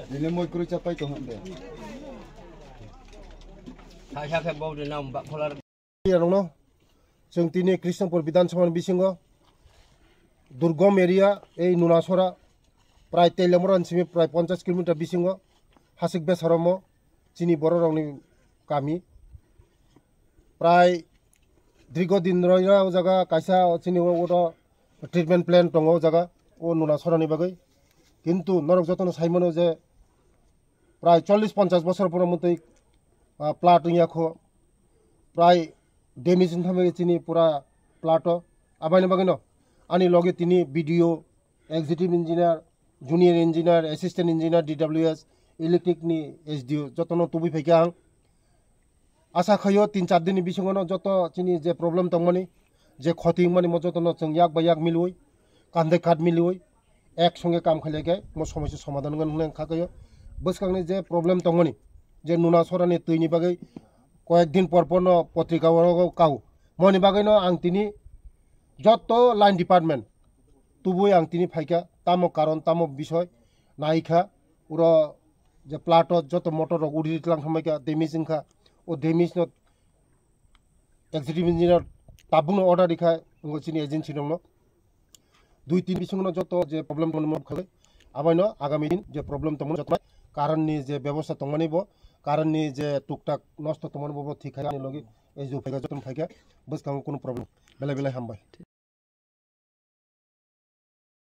Ini mau ikut capai tuh hande. Saya ke bau di nama polar. Iya dong no. Seng tini Krishnapur Bidansabha bisingo. Durgom area Nunasora. Prai Telemoran simi prai 50 km bisingo. Hasik Besaramo. Sini bororong kami. Prai Drigo Dinroya jaga kaisa sini oda treatment plan tongo jaga o Nunasora ni bagai. Kintu norok jotono saimano je prai 40-50 বছর পর মতই প্লাট ইয়াখো প্রায় ডেমিজিন থামে চিনি পুরা প্লাট আবাইনে বাগিনো আনি লগে তিনি BDO executive engineer junior engineer assistant engineer DWS electric নি এসডিও যতনো তুবি ফেকে আং আশা খাইও 3-4 দিন বিসঙ্গনো যত চিনি যে প্রবলেম তংমানি যে ক্ষতি মানে মজতনো जों याक बा याक मिलुई कांदे काट मिलुई একসঙ্গে কাম খাইলেগে মো সমস্যা সমাধান গন খাকাयो বসকাংনি যে প্রবলেম তংমনি যে নুনাসরানি তৈনি বাগৈ কয়েকদিন পরপর পত্রিকাও কাউ মনি বাগৈনো আং তিনি যত লাইন ডিপার্টমেন্ট তুবুই আং তিনি ফাইকা তামো কারণ তামো বিষয় নাইখা উর যে প্লাট যত মোটর উড়িলাং সময়কা ডেমিজিংখা ও ডেমিজ ন এক্সিকিউটিভ ইঞ্জিনিয়ার তাবুনো অর্ডার দিখা চিনি এজেন্সি দङ 2-3 বিসঙ্গনো যত যে প্রবলেম তংমন খালে আবাইনো আগামী দিন যে প্রবলেম তংমন যত কারণনি যে ব্যবস্থা তংমানিব কারণনি যে টুকটাক নষ্ট তংমানিব ঠিক খানি লগে এই যে ফাইকা যতন ফাইকা বস কাং কোনো প্রবলেম বেলা বেলা হামবাই